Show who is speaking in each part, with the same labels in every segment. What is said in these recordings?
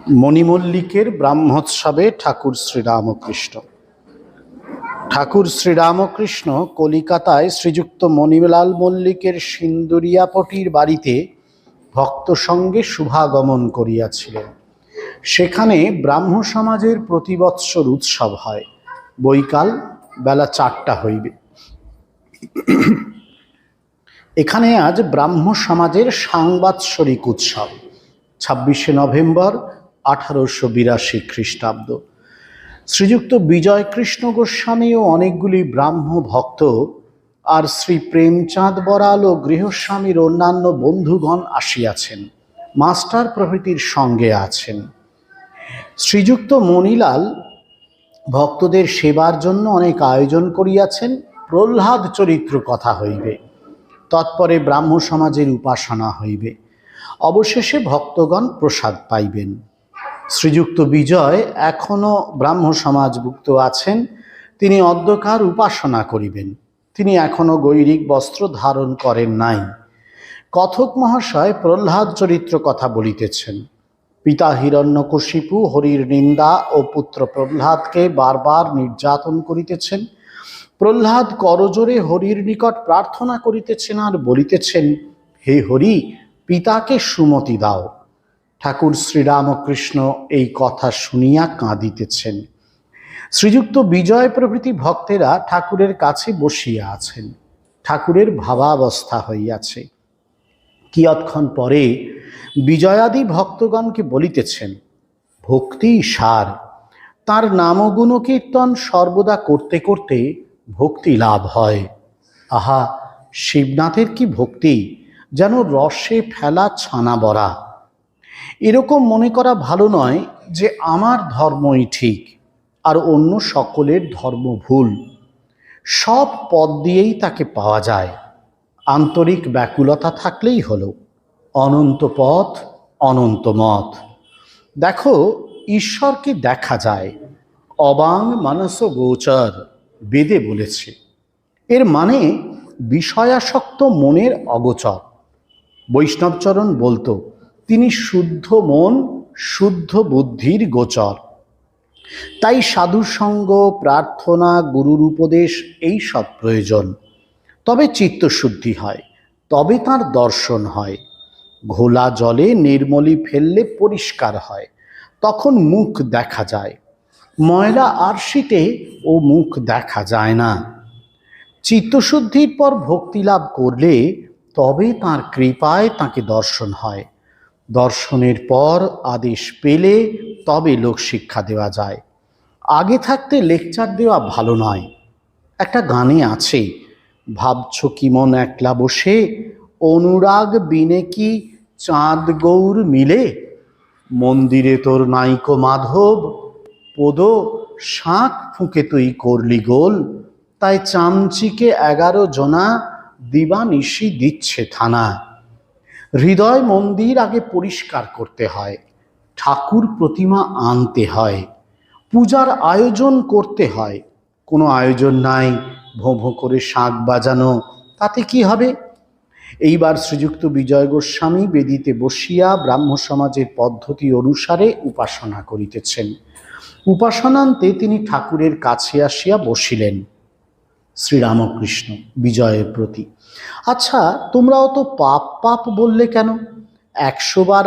Speaker 1: মণিমল্লিকের ব্রাহ্মোৎসবে ঠাকুর শ্রীরামকৃষ্ণ। ঠাকুর শ্রীরামকৃষ্ণ কলিকাতায় শ্রীযুক্ত মণিলাল মল্লিকের সিন্দুরিয়াপটির বাড়িতে ভক্ত সঙ্গে শুভাগমন করিয়াছিলেন। সেখানে ব্রাহ্ম সমাজের প্রতি বৎসর উৎসব হয়। বৈকাল বেলা 4টা হইবে। এখানে আজ ব্রাহ্ম সমাজের সাংবাৎসরিক উৎসব। 26শে নভেম্বর 1882 খ্রিস্টাব্দ। শ্রীযুক্ত বিজয় কৃষ্ণ গোস্বামী ও অনেকগুলি ব্রাহ্ম ভক্ত আর শ্রী প্রেমচাঁদ বড়াল ও গৃহস্বামীর অন্যান্য বন্ধুগণ আসিয়াছেন। মাস্টার প্রভৃতির সঙ্গে আছেন। শ্রীযুক্ত মণিলাল ভক্তদের সেবার জন্য অনেক আয়োজন করিয়াছেন। প্রহ্লাদ চরিত্র কথা হইবে, তৎপরে ব্রাহ্ম সমাজের উপাসনা হইবে, অবশেষে ভক্তগণ প্রসাদ পাইবেন। শ্রীযুক্ত বিজয় এখনো ব্রাহ্ম সমাজভুক্ত আছেন। তিনি অদ্যকার উপাসনা করিবেন। তিনি এখনো গৈরিক বস্ত্র ধারণ করেন নাই। কথক মহাশয় প্রহ্লাদ চরিত্র কথা বলিতেছেন। পিতা হিরণ্যকশিপু হরির নিন্দা ও পুত্র প্রহ্লাদকে বারবার নির্যাতন করিতেছেন। প্রহ্লাদ করজোরে হরির নিকট প্রার্থনা করিতেছেন আর বলিতেছেন, হে হরি, পিতাকে সুমতি দাও। ঠাকুর শ্রীরামকৃষ্ণ এই কথা শুনিয়া কাঁদিতেছেন। শ্রীযুক্ত বিজয় প্রভৃতি ভক্তেরা ঠাকুরের কাছে বসিয়া আছেন। ঠাকুরের ভাবাবস্থা হইয়াছে। কিয়ৎক্ষণ পরে বিজয়াদি ভক্তগণকে বলিতেছেন, ভক্তি সার। তার নামগুণ কীর্তন সর্বদা করতে করতে ভক্তি লাভ হয়। আহা, শিবনাথের কি ভক্তি, যেন রসে ফেলা ছানা বড়া। এরকম মনে করা ভালো নয় যে আমার ধর্মই ঠিক আর অন্য সকলের ধর্ম ভুল। সব পথ দিয়েই তাকে পাওয়া যায়। আন্তরিক ব্যাকুলতা থাকলেই হলো। অনন্ত পথ, অনন্ত মত। দেখো, ঈশ্বরকে দেখা যায়। অবাং মানস গোচর বেদে বলেছে। এর মানে বিষয়াসক্ত মনের অগোচর। বৈষ্ণবচরণ বলতো, তিনি শুদ্ধ মন, শুদ্ধ বুদ্ধির গোচর। তাই সাধুর সঙ্গ, প্রার্থনা, গুরুর উপদেশ এই সব প্রয়োজন। তবে চিত্তশুদ্ধি হয়, তবে তার দর্শন হয়। ঘোলা জলে নির্মলি ফেললে পরিষ্কার হয়, তখন মুখ দেখা যায়। ময়লা আরশিতে ও মুখ দেখা যায় না। চিত্তশুদ্ধির পর ভক্তি লাভ করলে তবে তাঁর কৃপায় তাকে দর্শন হয়। দর্শনের পর আদেশ পেলে তবে লোকশিক্ষা দেওয়া যায়। আগে থাকতে লেকচার দেওয়া ভালো নয়। একটা গানে আছে, ভাবছ কি মন একলা বসে, অনুরাগ বিনে কি চাঁদ গৌর মিলে, মন্দিরে তোর নাইকো মাধব, পদ শাঁখ ফুঁকে তুই করলি গোল, তাই চামচিকে 11 জনা দিবানিশি দিচ্ছে থানা। হৃদয় মন্দির আগে পরিষ্কার করতে হয়, ঠাকুর প্রতিমা আনতে হয়, পূজার আয়োজন করতে হয়। কোনো আয়োজন নাই, ভোঁ ভোঁ করে শাঁখ বাজানো, তাতে কি হবে? এইবার শ্রীযুক্ত বিজয় গোস্বামী বেদিতে বসিয়া ব্রাহ্ম সমাজের পদ্ধতি অনুসারে উপাসনা করিতেছেন। উপাসনান্তে তিনি ঠাকুরের কাছে আসিয়া বসিলেন। শ্রীরামকৃষ্ণ বিজয়ের প্রতি, আচ্ছা, তোমরা অত পাপ পাপ বললে কেন? 100 বার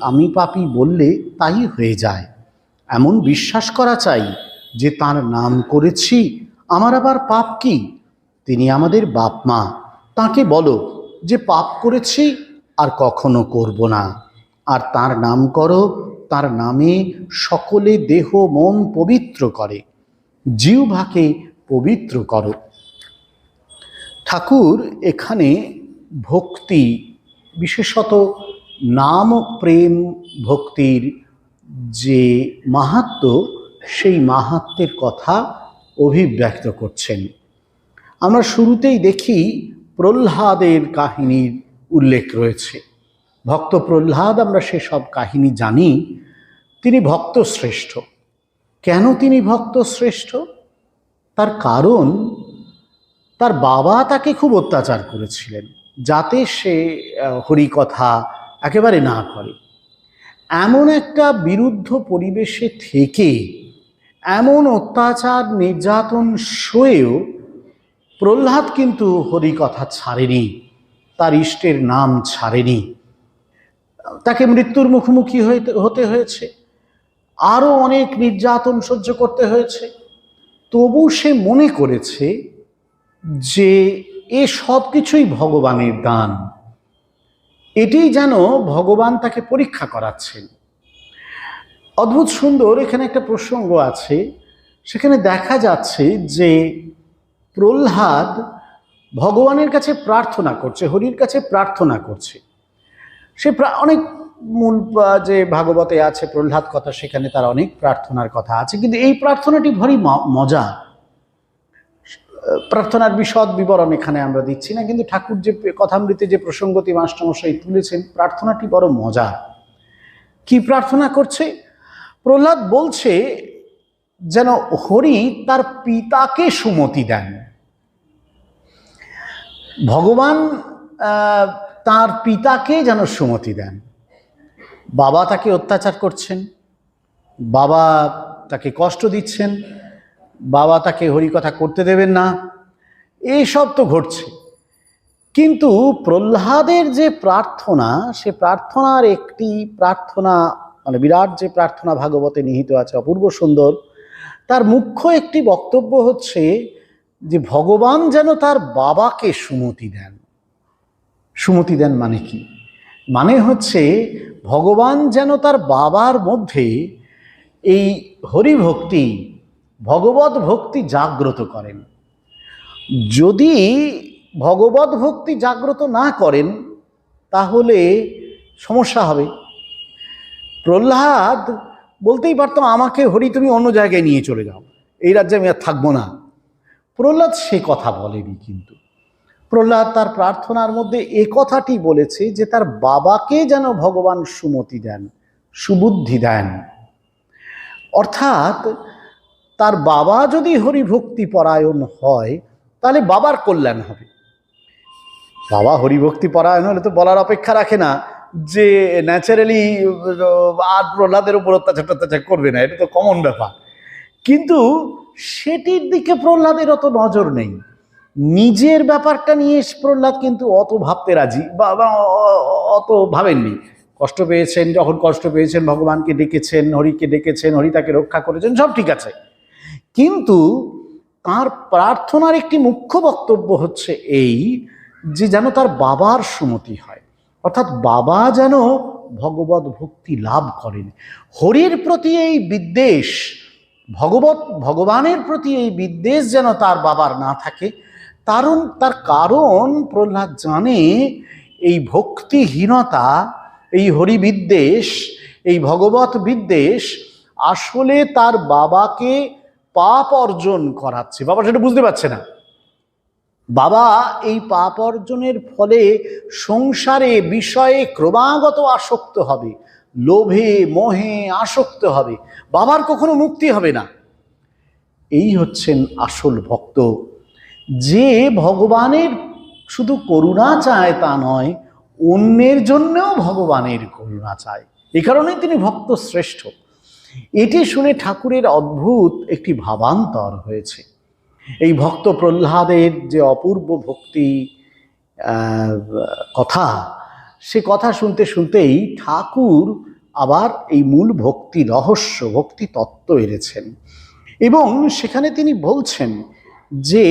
Speaker 1: আমি পাপী বললে তাই হয়ে যায়। এমন বিশ্বাস করা চাই যে তার নাম করেছি, আমার আবার পাপ কি? তিনি আমাদের বাপ মা। তাকে বলো যে পাপ করেছি আর কখনো করব না। আর তার নাম করো, তার নামে সকলে দেহ মন পবিত্র করে, জিহ্বাকে পবিত্র করো। ঠাকুর এখানে ভক্তি, বিশেষত নাম প্রেম ভক্তির যে মাহাত্ম্য, সেই মাহাত্ম্যের কথা অভিব্যক্ত করছেন। আমরা শুরুতেই দেখি প্রহ্লাদের কাহিনীর উল্লেখ রয়েছে। ভক্ত প্রহ্লাদ, আমরা সেসব কাহিনী জানি। তিনি ভক্ত শ্রেষ্ঠ। কেন তিনি ভক্ত শ্রেষ্ঠ? তার কারণ, তার বাবা তাকে খুব অত্যাচার করেছিলেন যাতে সে হরিকথা একেবারে না করে। এমন একটা বিরুদ্ধ পরিবেশে থেকে এমন অত্যাচার নির্যাতন সয়েও প্রহ্লাদ কিন্তু হরিকথা ছাড়েনি, তার ইষ্টের নাম ছাড়েনি। তাকে মৃত্যুর মুখোমুখি হতে হয়েছে, আরও অনেক নির্যাতন সহ্য করতে হয়েছে, তবু সে মনে করেছে যে এ সব কিছুই ভগবানের দান। এটাই যেন ভগবান তাকে পরীক্ষা করাচ্ছেন। অদ্ভুত সুন্দর এখানে একটা প্রসঙ্গ আছে, সেখানে দেখা যাচ্ছে যে প্রহ্লাদ ভগবানের কাছে প্রার্থনা করছে, হরির কাছে প্রার্থনা করছে। সে অনেক মূল যে ভাগবতে আছে প্রহ্লাদ কথা, সেখানে তার অনেক প্রার্থনার কথা আছে, কিন্তু এই প্রার্থনাটি ভারী মজা। প্রার্থনার বিশদ বিবরণ এখানে আমরা দিচ্ছি না, কিন্তু ঠাকুর যে কথামৃতে যে প্রসঙ্গটি মাস্টারমশাই তুলেছেন, প্রার্থনাটি বড় মজা। কি প্রার্থনা করছে? প্রহ্লাদ বলছে যেন হরি তার পিতাকে সুমতি দেন। ভগবান তার পিতাকে যেন সুমতি দেন। বাবা তাকে অত্যাচার করছেন, বাবা তাকে কষ্ট দিচ্ছেন, বাবা তাকে হরিকথা করতে দেবেন না, এইসব তো ঘটছে। কিন্তু প্রহ্লাদের যে প্রার্থনা, সে প্রার্থনার একটি প্রার্থনা, মানে বিরাট যে প্রার্থনা ভাগবতে নিহিত আছে, অপূর্ব সুন্দর, তার মুখ্য একটি বক্তব্য হচ্ছে যে ভগবান যেন তার বাবাকে সুমতি দেন। সুমতি দেন মানে কি? মানে হচ্ছে ভগবান যেন তার বাবার মধ্যে এই হরিভক্তি, ভগবত ভক্তি জাগ্রত করেন। যদি ভগবত ভক্তি জাগ্রত না করেন তাহলে সমস্যা হবে। প্রহ্লাদ বলতেই পারতো আমাকে হরি তুমি অন্য জায়গায় নিয়ে চলে যাও, এই রাজ্যে আমি আর থাকবো না। প্রহ্লাদ সে কথা বলেনি, কিন্তু প্রহ্লাদ তার প্রার্থনার মধ্যে এ কথাটি বলেছে যে তার বাবাকে যেন ভগবান সুমতি দেন, সুবুদ্ধি দেন। অর্থাৎ তার বাবা যদি হরিভক্তি পরায়ণ হয় তাহলে বাবার কল্যাণ হবে। বাবা হরিভক্তি পরায়ণ হলে তো বলার অপেক্ষা রাখে না যে ন্যাচারালি আর প্রহ্লাদের উপর অত্যাচার করবে না, এটা তো কমন ব্যাপার। কিন্তু সেটির দিকে প্রহ্লাদের অত নজর নেই। নিজের ব্যাপারটা নিয়ে প্রহ্লাদ কিন্তু অত ভাবতে রাজি বা অত ভাবেননি। কষ্ট পেয়েছেন, যখন কষ্ট পেয়েছেন ভগবানকে ডেকেছেন, হরিকে ডেকেছেন, হরি তাকে রক্ষা করেছেন, সব ঠিক আছে। কিন্তু তার প্রার্থনার একটি মুখ্য বক্তব্য হচ্ছে এই যে যেন তার বাবার সুমতি হয়, অর্থাৎ বাবা যেন ভগবত ভক্তি লাভ করেন। হরির প্রতি এই বিদ্বেষ, ভগবানের প্রতি এই বিদ্বেষ যেন তার বাবার না থাকে। তার কারণ প্রহ্লাদ জানে এই ভক্তিহীনতা, এই হরিবিদ্বেষ, এই ভগবত বিদ্বেষ আসলে তার বাবাকে পাপ অর্জন করাচ্ছে। বাবা সেটা বুঝতে পারছে না। বাবা এই পাপ অর্জনের ফলে সংসারে বিষয়ে ক্রমাগত আসক্ত হবে, লোভে মোহে আসক্ত হবে, বাবার কখনো মুক্তি হবে না। এই হচ্ছেন আসল ভক্ত, যে ভগবানের শুধু করুণা চায় তা নয়, অন্যের জন্যও ভগবানের করুণা চায়। এই কারণেই তিনি ভক্ত শ্রেষ্ঠ। এটি শুনে ঠাকুরের অদ্ভুত একটি ভাবান্তর হয়েছে। এই ভক্ত প্রহ্লাদের যে অপূর্ব ভক্তি কথা, সে কথা শুনতে শুনতেই ঠাকুর আবার এই মূল ভক্তি রহস্য, ভক্তি তত্ত্ব এনেছেন। এবং সেখানে তিনি বলছেন যে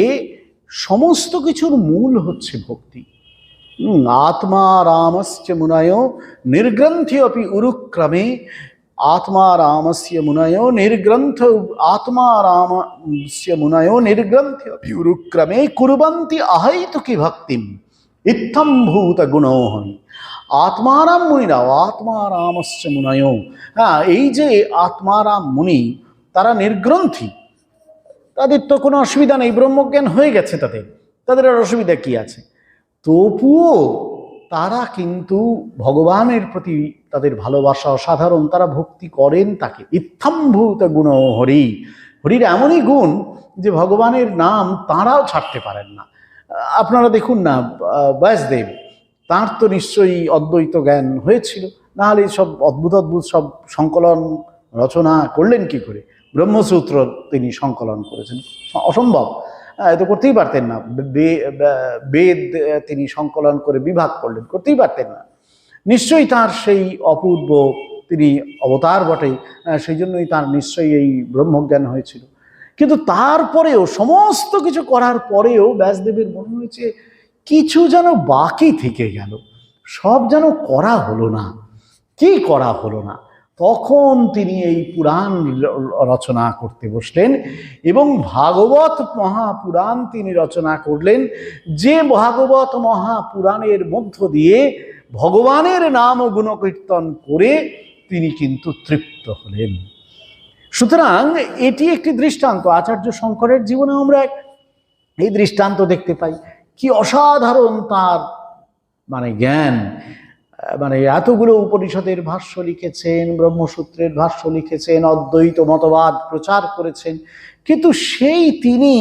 Speaker 1: সমস্ত কিছুর মূল হচ্ছে ভক্তি। আত্মা রামস্য মুনয় নির্গ্রন্থি অপি উরুক্রমে, আত্মা রামস্য মুনয় নির্গ্রন্থ, আত্মা রামস্য মুনয় নির্গ্রন্থি অপি উরুক্রমে কুর্বন্তি অহৈতুকি ভক্তিম ইত্থম ভূত গুণোহনি। আত্মারাম মুনিরা, আত্মারামস্য মুনয়, হ্যাঁ, এই যে আত্মারাম মুনি, তারা নির্গ্রন্থি, তাদের তো কোনো অসুবিধা নেই, ব্রহ্মজ্ঞান হয়ে গেছে, তাদের আর অসুবিধা কি আছে? তবুও তারা কিন্তু ভগবানের প্রতি তাদের ভালোবাসা অসাধারণ, তারা ভক্তি করেন তাকে। ইত্থম্ভূত গুণ হরি, হরির এমনই গুণ যে ভগবানের নাম তাঁরাও ছাড়তে পারেন না। আপনারা দেখুন না, ব্যাসদেব, তাঁর তো নিশ্চয়ই অদ্বৈত জ্ঞান হয়েছিল, না হলে সব অদ্ভুত অদ্ভুত সব সংকলন রচনা করলেন কি করে? ব্রহ্মসূত্র তিনি সংকলন করেছেন, অসম্ভব, এত করতেই পারতেন না। বেদ তিনি সংকলন করে বিভাগ করলেন, করতেই পারতেন না। নিশ্চয়ই তার সেই অপূর্ব, তিনি অবতার বটে, সেই জন্যই তার নিশ্চয়ই এই ব্রহ্মজ্ঞান হয়েছিল। কিন্তু তারপরেও, সমস্ত কিছু করার পরেও ব্যাসদেবের মনে হয়েছে কিছু যেন বাকি থেকে গেল, সব যেন করা হলো না। কি করা হলো না? তখন তিনি এই পুরাণ রচনা করতে বসলেন এবং ভাগবত মহাপুরাণ তিনি রচনা করলেন, যে ভাগবত মহাপুরাণের মধ্য দিয়ে ভগবানের নাম ও গুণকীর্তন করে তিনি কিন্তু তৃপ্ত হলেন। সুতরাং এটি একটি দৃষ্টান্ত। আচার্য শঙ্করের জীবনে আমরা এই দৃষ্টান্ত দেখতে পাই। কি অসাধারণ তার জ্ঞান! এতগুলো উপনিষদের ভাষ্য লিখেছেন, ব্রহ্মসূত্রের ভাষ্য লিখেছেন, অদ্বৈত মতবাদ প্রচার করেছেন, কিন্তু সেই তিনি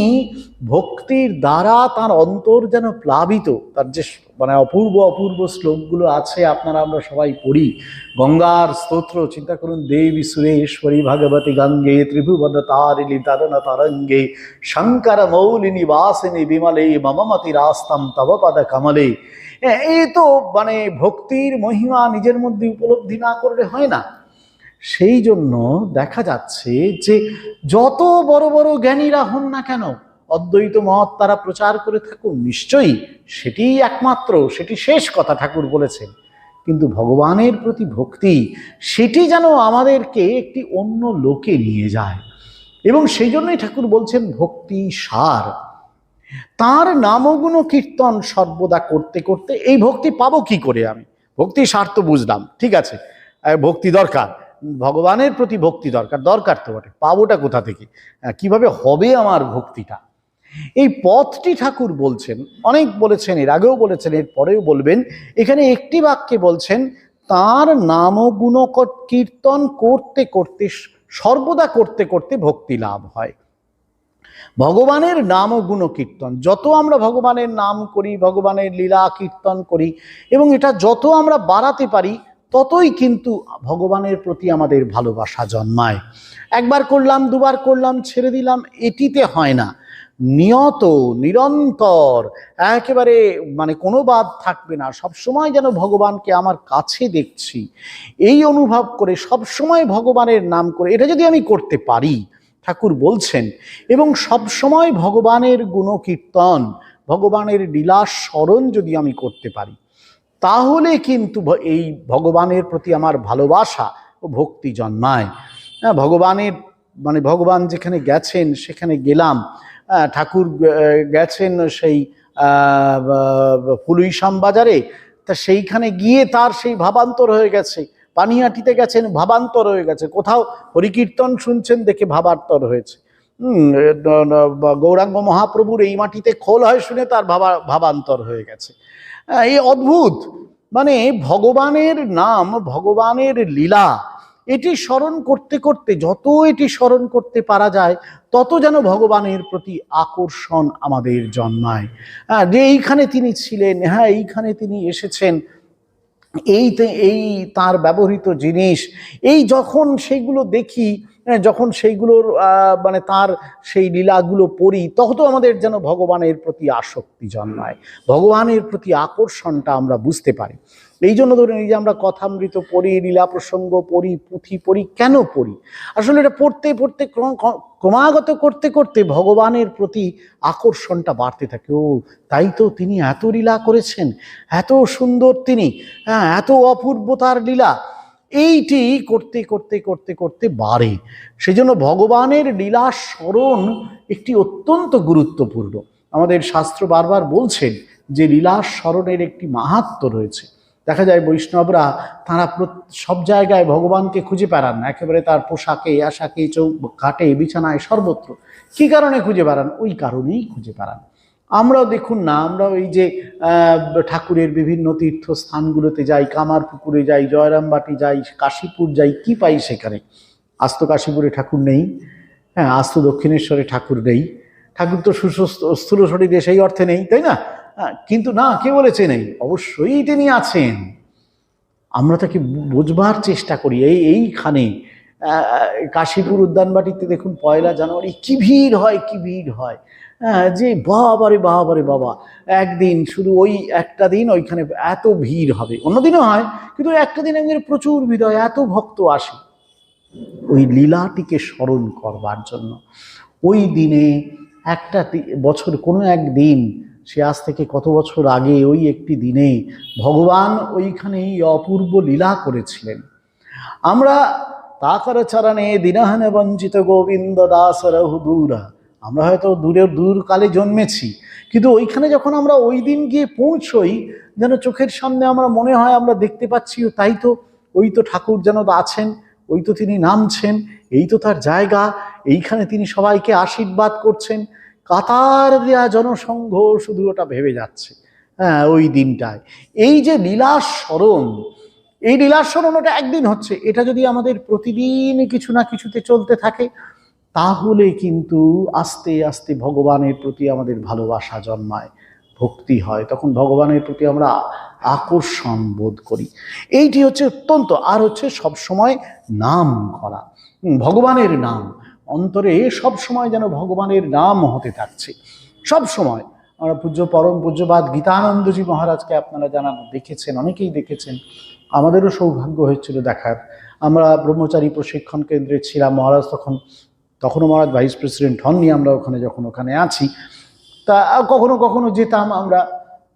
Speaker 1: ভক্তির দ্বারা তার অন্তর যেন প্লাবিত। তার যে অপূর্ব অপূর্ব শ্লোকগুলো আছে, আপনারা আমরা সবাই পড়ি, গঙ্গার স্তোত্র, চিন্তা করুন, দেবী সুরেশ্বরী ভগবতী গঙ্গে ত্রিভুবন তারিণী তরণ তরঙ্গে শঙ্কর মৌলিনী বাসিনী বিমলে মমমতি রাস্তাম তব পদ কমলে। এই তো ভক্তির মহিমা নিজের মধ্যে উপলব্ধি না করলে হয় না। সেই জন্য দেখা যাচ্ছে যে যত বড় বড় জ্ঞানীরা হন না কেন, অদ্বৈত মত তারা প্রচার করে থাকুন, নিশ্চয়ই সেটি একমাত্র, সেটি শেষ কথা ঠাকুর বলেছেন, কিন্তু ভগবানের প্রতি ভক্তি সেটি যেন আমাদেরকে একটি অন্য লোকে নিয়ে যায়। এবং সেই জন্যই ঠাকুর বলছেন ভক্তি সার। তার নামগুণ কীর্তন সর্বদা করতে করতে এই ভক্তি পাবো কি করে? আমি ভক্তি সার তো বুঝলাম, ঠিক আছে, ভক্তি দরকার, ভগবানের প্রতি ভক্তি দরকার, দরকার তো বটে, পাবোটা কোথা থেকে? কিভাবে হবে আমার ভক্তিটা? এই পথটি ঠাকুর বলছেন, অনেক বলেছেন, এর আগেও বলেছেন, এর পরেও বলবেন। এখানে একটি বাক্যে বলছেন, তার নামগুণ কীর্তন করতে করতে, সর্বদা করতে করতে ভক্তি লাভ হয়। ভগবানের নাম ও গুণ কীর্তন, যত আমরা ভগবানের নাম করি, ভগবানের লীলা কীর্তন করি, এবং এটা যত আমরা বাড়াতে পারি, ততই কিন্তু ভগবানের প্রতি আমাদের ভালোবাসা জন্মায়। একবার করলাম, দুবার করলাম, ছেড়ে দিলাম, এটিতে হয় না। নিয়ত, নিরন্তর, একেবারে কোনো বাদ থাকবে না, সবসময় যেন ভগবানকে আমার কাছে দেখছি এই অনুভব করে সবসময় ভগবানের নাম করে, এটা যদি আমি করতে পারি, ঠাকুর বলছেন, এবং সবসময় ভগবানের গুণকীর্তন, ভগবানের লীলা স্মরণ যদি আমি করতে পারি, তাহলে কিন্তু এই ভগবানের প্রতি আমার ভালোবাসা ও ভক্তি জন্মায়। ভগবানের ভগবান যেখানে গেছেন সেখানে গেলাম। ঠাকুর গেছেন সেই ফুলুইশাম বাজারে, তা সেইখানে গিয়ে তার সেই ভাবান্তর হয়ে গেছে। পানিহাটিতে গেছেন, ভাবান্তর হয়ে গেছে। কোথাও হরিকীর্তন শুনছেন, দেখে ভাবান্তর হয়েছে। গৌরাঙ্গ মহাপ্রভুর এই মাটিতে খোল হয় শুনে তার ভাবান্তর হয়ে গেছে। এই অদ্ভুত, ভগবানের নাম, ভগবানের লীলা, এটি স্মরণ করতে করতে, যত এটি স্মরণ করতে পারা যায়, তত যেন ভগবানের প্রতি আকর্ষণ আমাদের জন্মায়। যে এইখানে তিনি ছিলেন, হ্যাঁ এইখানে তিনি এসেছেন, এই তার ব্যবহৃত জিনিস, এই যখন সেইগুলো দেখি, যখন সেইগুলোর তার সেই লীলাগুলো পড়ি, তখন তো আমাদের যেন ভগবানের প্রতি আসক্তি জন্মায়, ভগবানের প্রতি আকর্ষণটা আমরা বুঝতে পারি। এই জন্য ধরুন, এই যে আমরা কথামৃত পড়ি, লীলা প্রসঙ্গ পড়ি, পুঁথি পড়ি, কেন পড়ি? আসলে এটা পড়তে পড়তে, ক্রমাগত করতে করতে ভগবানের প্রতি আকর্ষণটা বাড়তে থাকে। ও তাই তো, তিনি এত লীলা করেছেন, এত সুন্দর তিনি, হ্যাঁ, এত অপূর্ব তার লীলা, এইটি করতে করতে করতে করতে বাড়ে। সেজন্য ভগবানের লীলা স্মরণ একটি অত্যন্ত গুরুত্বপূর্ণ। আমাদের শাস্ত্র বারবার বলছেন যে লীলা স্মরণের একটি মাহাত্ম্য রয়েছে। দেখা যায় বৈষ্ণবরা তারা সব জায়গায় ভগবানকে খুঁজে বেড়ান, একেবারে তার পোশাকে, আশাকে, চৌকাঠে, বিছানায়, সর্বত্র। কি কারণে খুঁজে বেড়ান? ওই কারণেই খুঁজে বেড়ান। আমরাও দেখুন না, আমরা ওই যে ঠাকুরের বিভিন্ন তীর্থস্থানগুলোতে যাই, কামারপুকুরে যাই, জয়রামবাটি যাই, কাশীপুর যাই, কি পাই সেখানে? আস্ত কাশীপুরে ঠাকুর নেই, হ্যাঁ, আস্ত দক্ষিণেশ্বরে ঠাকুর নেই, ঠাকুর তো স্থূল শরীরে সেই অর্থে নেই, তাই না? কিন্তু না, কে বলেছে নেই? অবশ্যই তিনি আছেন, আমরা তাকে বোঝবার চেষ্টা করি। এইখানে কাশীপুর উদ্যানবাটিতে দেখুন 1 জানুয়ারি কি ভিড় হয়, কি ভিড় হয়। যে বাবারে বাবারে বাবা, একদিন শুধু ওই একটা দিন ওইখানে এত ভিড় হবে, অন্যদিনও হয়, কিন্তু একটা দিন একদিন প্রচুর ভিড় হয়, এত ভক্ত আসে ওই লীলাটিকে স্মরণ করবার জন্য। ওই দিনে একটা বছর, কোনো একদিন, সে আজ থেকে কত বছর আগে ওই একটি দিনে ভগবান ওইখানে এই অপূর্ব লীলা করেছিলেন। আমরা তাকার চরণে দিনহনে বঞ্চিত গোবিন্দ দাস রহু দূরা, আমরা হয়তো দূর কালে জন্মেছি, কিন্তু ওইখানে যখন আমরা ওই দিন গিয়ে পৌঁছই, যেন চোখের সামনে আমরা মনে হয় আমরা দেখতে পাচ্ছি, তাই তো, ওই তো ঠাকুর যেন আছেন, ওই তো তিনি নামছেন, এই তো তার জায়গা, এইখানে তিনি সবাইকে আশীর্বাদ করছেন। কাতার দেয়া জনসংঘ শুধু ওটা ভেবে যাচ্ছে ওই দিনটায়। এই যে লীলা স্মরণ, এই লীলার স্মরণ ওটা একদিন হচ্ছে, এটা যদি আমাদের প্রতিদিন কিছু না কিছুতে চলতে থাকে, তাহলে কিন্তু আস্তে আস্তে ভগবানের প্রতি আমাদের ভালোবাসা জন্মায়, ভক্তি হয়, তখন ভগবানের প্রতি আমরা আকর্ষণ বোধ করি। এইটি হচ্ছে অত্যন্ত। আর হচ্ছে সবসময় নাম করা, ভগবানের নাম অন্তরে সবসময় যেন ভগবানের নাম হতে থাকছে সব সময়। আমরা পরম পূজ্যপাদ গীতানন্দজি মহারাজকে আপনারা দেখেছেন, অনেকেই দেখেছেন, আমাদেরও সৌভাগ্য হয়েছিল দেখার। আমরা ব্রহ্মচারী প্রশিক্ষণ কেন্দ্রে ছিলাম, মহারাজ তখনও মহারাজ ভাইস প্রেসিডেন্ট হননি। আমরা ওখানে আছি, তা কখনো কখনো যেতাম আমরা।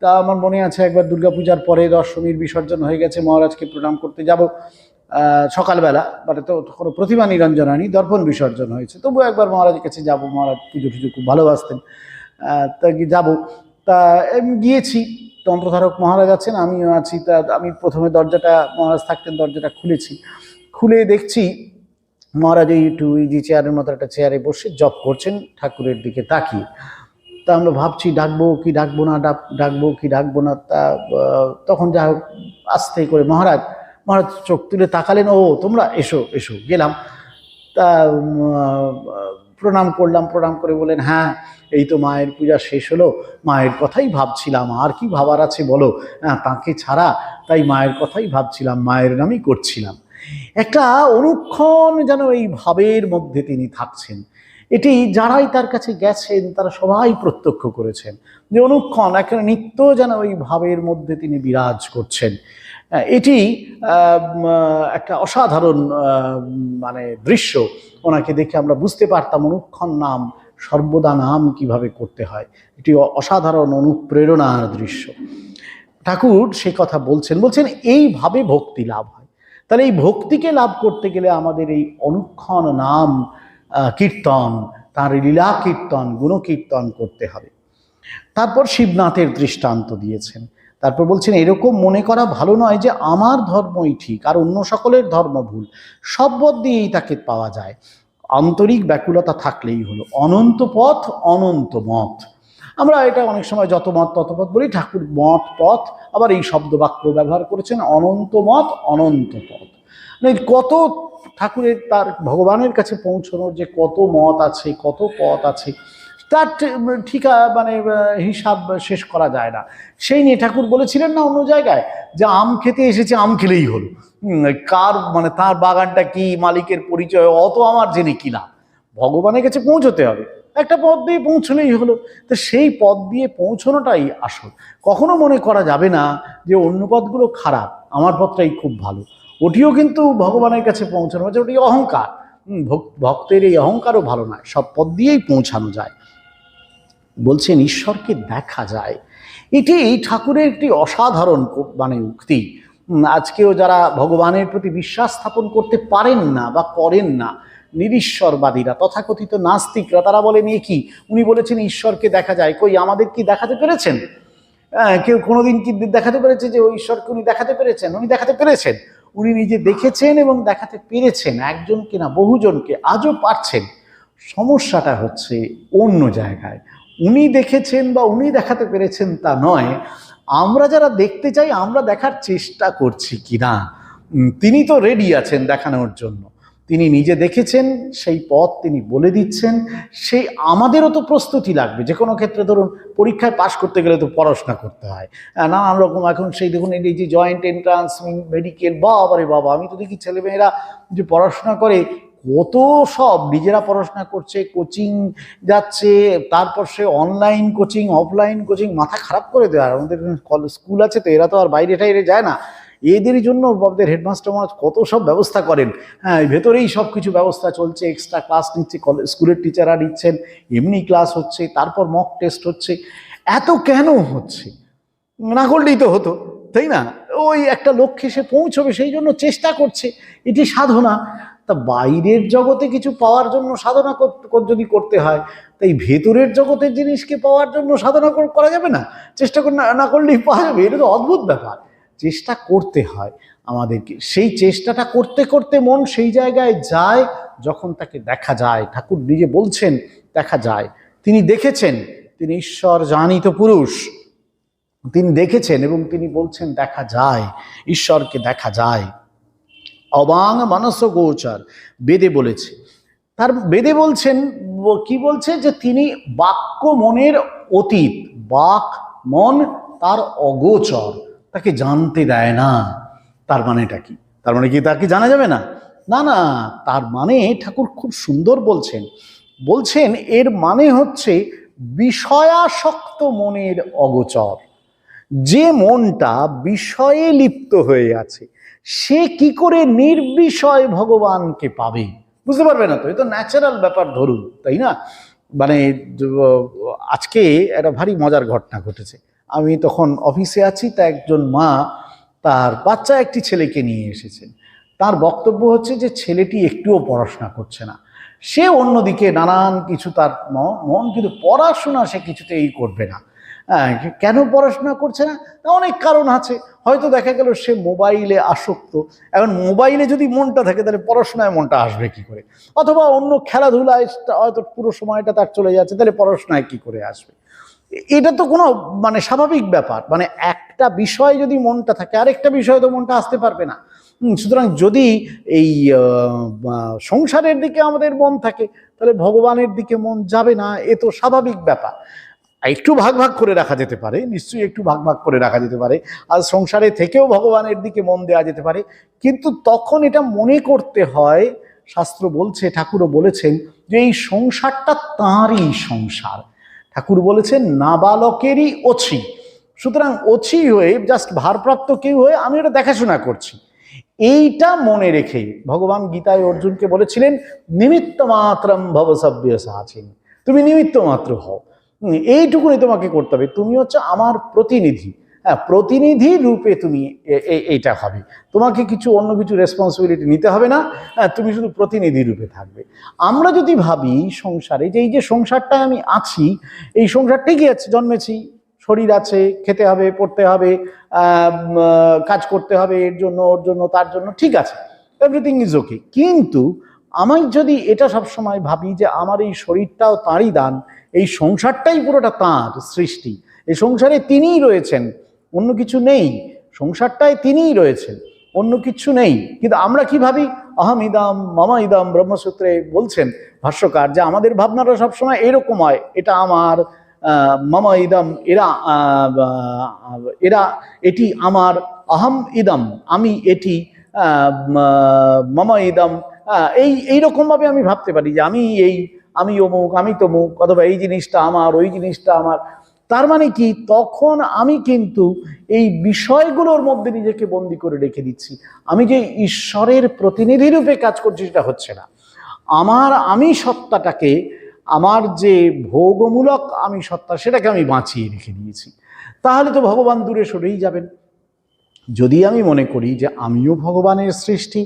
Speaker 1: তা আমার মনে আছে একবার দুর্গাপূজার পরে দশমীর বিসর্জন হয়ে গেছে, মহারাজকে প্রণাম করতে যাব সকালবেলা, মানে তো কোনো প্রতিমা নিরঞ্জন হয়নি, দর্পণ বিসর্জন হয়েছে, তবু একবার মহারাজের কাছে যাব, মহারাজ পুজো খুব ভালোবাসতেন, তা যাবো। তা গিয়েছি, তন্ত্রধারক মহারাজ আছেন, আমিও আছি। তা আমি প্রথমে দরজাটা, মহারাজ থাকতেন, দরজাটা খুলে দেখছি মহারাজ একটু ইজি চেয়ারের মতো একটা চেয়ারে বসে জপ করছেন, ঠাকুরের দিকে তাকিয়ে। তা আমরা ভাবছি ডাকবো কি ডাকবো না। তা তখন যা হোক আস্তে করে মহারাজ চোখ তুলে তাকালেন, ও তোমরা এসো। গেলাম, তা প্রণাম করলাম, প্রণাম করে বলেন, হ্যাঁ এই তো মায়ের পূজা শেষ হলো, মায়ের কথাই ভাবছিলাম, আর কি ভাবার আছে বলো, তাকে ছাড়া, তাই মায়ের কথাই ভাবছিলাম, মায়ের নামই করছিলাম। একটা অনুক্ষণ যেন এই ভাবের মধ্যে তিনি থাকছেন। এটি যারাই তার কাছে গেছেন তারা সবাই প্রত্যক্ষ করেছেন, যে অনুক্ষণ একটা নিত্য যেন ওই ভাবের মধ্যে তিনি বিরাজ করছেন। এটি একটা অসাধারণ মানে দৃশ্য। ওনাকে দেখে আমরা বুঝতে পারতাম অনুক্ষণ নাম, সর্বদা নাম কিভাবে করতে হয়। এটি অসাধারণ অনুপ্রেরণার দৃশ্য। ঠাকুর সে কথা বলছেন এইভাবে ভক্তি লাভ হয়। তাহলে এই ভক্তিকে লাভ করতে গেলে আমাদের এই অনুক্ষণ নাম কীর্তন, তার লীলা কীর্তন, গুণকীর্তন করতে হবে। তারপর শিবনাথের দৃষ্টান্ত দিয়েছেন। তারপর বলছেন, এরকম মনে করা ভালো নয় যে আমার ধর্মই ঠিক আর অন্য সকলের ধর্ম ভুল, সব পথ দিয়েই তাকে পাওয়া যায়, আন্তরিক ব্যাকুলতা থাকলেই হলো। অনন্ত পথ, অনন্ত মত। আমরা এটা অনেক সময় যত মত তত পথ বলি, ঠাকুর মত পথ আবার এই শব্দ বাক্য ব্যবহার করেছেন, অনন্ত মত, অনন্ত পথ। মানে কত ঠাকুরের, তার ভগবানের কাছে পৌঁছানোর যে কত মত আছে, কত পথ আছে, তার ঠিক মানে হিসাব শেষ করা যায় না। সেই নিয়ে ঠাকুর বলেছিলেন না অন্য জায়গায়, যে আম খেতে এসেছে, আম খেলেই হলো, কার মানে তার বাগানটা কি, মালিকের পরিচয় অত আমার জেনে কি লাভ, ভগবানের কাছে পৌঁছতে হবে, একটা পথ দিয়ে পৌঁছলেই হলো। তো সেই পথ দিয়ে পৌঁছানোটাই আসল। কখনো মনে করা যাবে না যে অন্য পথগুলো খারাপ, আমার পথটাই খুব ভালো, ওটিও কিন্তু ভগবানের কাছে পৌঁছানো হচ্ছে, ওটি অহংকার। ভক্তের এই অহংকারও ভালো নয়, সব পথ দিয়েই পৌঁছানো যায়। বলছেন ঈশ্বরকে দেখা যায়, এটি ঠাকুরের একটি অসাধারণ মানে উক্তি। আজকেও যারা ভগবানের প্রতি বিশ্বাস স্থাপন করতে পারেন না বা করেন না, নিরীশ্বরবাদীরা, তথাকথিত নাস্তিকরা, তারা বলেন এ কি, উনি বলেছেন ঈশ্বরকে দেখা যায়, কই আমাদের কি দেখাতে পেরেছেন? কেউ কোনোদিন কি দেখাতে পেরেছে যে ওই ঈশ্বরকে উনি দেখাতে পেরেছেন? উনি দেখাতে পেরেছেন, উনি নিজে দেখেছেন এবং দেখাতে পেরেছেন, একজনকে না বহুজনকে, আজও পারছেন। সমস্যাটা হচ্ছে অন্য জায়গায়। উনি দেখেছেন বা উনি দেখাতে পেরেছেন তা নয়, আমরা যারা দেখতে চাই আমরা দেখার চেষ্টা করছি কিনা। তিনি তো রেডি আছেন দেখানোর জন্য, তিনি নিজে দেখেছেন, সেই পথ তিনি বলে দিচ্ছেন। সেই আমাদেরও তো প্রস্তুতি লাগবে। যে কোনো ক্ষেত্রে ধরুন পরীক্ষায় পাশ করতে গেলে তো পড়াশোনা করতে হয়, নানান রকম। এখন সেই দেখুন এই যে জয়েন্ট এন্ট্রান্স, মেডিকেল, বাবারে বাবা, আমি তো দেখি ছেলেমেয়েরা যে পড়াশোনা করে কত সব নিজেরা পড়াশোনা করছে, কোচিং যাচ্ছে, তারপর সে অনলাইন কোচিং, অফলাইন কোচিং, মাথা খারাপ করে দেয়। আর আমাদের স্কুল আছে তো, এরা তো আর বাইরে টাইরে যায় না। এদেরই জন্য আমাদের হেডমাস্টার মহারাজ কত সব ব্যবস্থা করেন। হ্যাঁ, ভেতরেই সব কিছু ব্যবস্থা চলছে, এক্সট্রা ক্লাস নিচ্ছে, স্কুলের টিচাররা নিচ্ছেন, এমনি ক্লাস হচ্ছে, তারপর মক টেস্ট হচ্ছে। এত কেন হচ্ছে? না করলেই তো হতো, তাই না? ওই একটা লক্ষ্যে সে পৌঁছবে, সেই জন্য চেষ্টা করছে, এটি সাধনা। তা বাইরের জগতে কিছু পাওয়ার জন্য সাধনা যদি করতে হয়, তাই ভেতরের জগতের জিনিসকে পাওয়ার জন্য সাধনা করা যাবে না? চেষ্টা না করলেই পাওয়া যাবে? এটা তো অদ্ভুত ব্যাপার। চেষ্টা করতে হয় আমাদেরকে। সেই চেষ্টাটা করতে করতে মন সেই জায়গায় যায় যখন তাকে দেখা যায়। ঠাকুর নিজে বলছেন দেখা যায়। তিনি দেখেছেন, তিনি ঈশ্বর জানিত পুরুষ, তিনি দেখেছেন এবং তিনি বলছেন দেখা যায়, ঈশ্বরকে দেখা যায়। অবাং মানস গোচর বেদে বলেছে। তার বেদে বলছেন, কি বলছে? যে তিনি বাক্য মনের অতীত, বাক মন তার অগোচর, তাকে জানতে দেয় না। তার মানেটা কি? তার মানে কি তাকে জানা যাবে না? না না, তার মানে ঠাকুর খুব সুন্দর বলছেন এর মানে হচ্ছে বিষয়াসক্ত মনের অগোচর। যে মনটা বিষয়ে লিপ্ত হয়ে আছে, সে কি করে নির্বিষয় ভগবানকে পাবে? বুঝতে পারবে না তো, এ তো ন্যাচারাল ব্যাপার ধরুন, তাই না? মানে আজকে একটা ভারী মজার ঘটনা ঘটেছে। আমি তখন অফিসে আছি, তা একজন মা তার বাচ্চা একটি ছেলেকে নিয়ে এসেছেন। তার বক্তব্য হচ্ছে যে ছেলেটি একটুও পড়াশোনা করছে না, সে অন্যদিকে নানান কিছু তার মন, কিন্তু পড়াশোনা সে কিছুতেই করবে না। কেন পড়াশোনা করছে না? অনেক কারণ আছে। হয়তো দেখা গেল সে মোবাইলে আসক্ত। এখন মোবাইলে যদি মনটা থাকে, তাহলে পড়াশোনায় মনটা আসবে কি করে? অথবা অন্য খেলাধুলায় হয়তো পুরো সময়টা তার চলে যাচ্ছে, তাহলে পড়াশোনায় কি করে আসবে? এটা তো কোনো মানে স্বাভাবিক ব্যাপার। মানে একটা বিষয় যদি মনটা থাকে, আরেকটা বিষয় তো মনটা আসতে পারবে না। সুতরাং যদি এই সংসারের দিকে আমাদের মন থাকে, তাহলে ভগবানের দিকে মন যাবে না। এ তো স্বাভাবিক ব্যাপার। একটু ভাগ ভাগ করে রাখা যেতে পারে, নিশ্চয়ই একটু ভাগ ভাগ করে রাখা যেতে পারে, আর সংসারে থেকেও ভগবানের দিকে মন দেওয়া যেতে পারে। কিন্তু তখন এটা মনে করতে হয়, শাস্ত্র বলছে, ঠাকুরও বলেছেন, যে এই সংসারটা তাঁরই সংসার। ঠাকুর বলেছেন নাবালকেরই অছি। সুতরাং অছি হয়ে, জাস্ট ভারপ্রাপ্ত কেউ হয়ে আমি এটা দেখাশোনা করছি, এইটা মনে রেখে ভগবান গীতায় অর্জুনকে বলেছিলেন নিমিত্ত মাত্রম ভব সব্যসাচিন, তুমি নিমিত্ত মাত্র হও, এইটুকুনি তোমাকে করতে হবে। তুমি হচ্ছে আমার প্রতিনিধি। হ্যাঁ, প্রতিনিধি রূপে তুমি এইটা হবে, তোমাকে অন্য কিছু রেসপন্সিবিলিটি নিতে হবে না। হ্যাঁ, তুমি শুধু প্রতিনিধি রূপে থাকবে। আমরা যদি ভাবি সংসারে যে এই যে সংসারটায় আমি আছি, এই সংসার ঠিকই আছে, জন্মেছি, শরীর আছে, খেতে হবে, পড়তে হবে, কাজ করতে হবে, এর জন্য ওর জন্য তার জন্য, ঠিক আছে, এভরিথিং ইজ ওকে। কিন্তু আমি যদি এটা সবসময় ভাবি যে আমার এই শরীরটাও তাঁরই দান, এই সংসারটাই পুরোটা তাঁর সৃষ্টি, এই সংসারে তিনিই রয়েছেন, অন্য কিছু নেই, সংসারটায় তিনিই রয়েছেন, অন্য কিছু নেই। কিন্তু আমরা কি ভাবি? অহম ইদম মম ইদম, ব্রহ্মসূত্রে বলছেন ভাষ্যকার যে আমাদের ভাবনাটা সবসময় এরকম হয়, এটা আমার, মম ইদম, এরা এটি আমার, অহম ইদম আমি এটি, মম ইদম, এইরকম ভাবে আমি ভাবতে পারি যে আমি অমুক, আমি তমুক, অথবা এই জিনিসটা আমার, ওই জিনিসটা আমার। তার মানে কি? তখন আমি কিন্তু এই বিষয়গুলোর মধ্যে নিজেকে বন্দি করে রেখে দিচ্ছি। আমি যে ঈশ্বরের প্রতিনিধি রূপে কাজ করছি সেটা হচ্ছে না। আমি সত্তাটাকে, আমার যে ভোগমূলক আমি সত্তা, সেটাকে আমি বাঁচিয়ে রেখে দিয়েছি। তাহলে তো ভগবান দূরে সরেই যাবেন। যদি আমি মনে করি যে আমিও ভগবানের সৃষ্টি,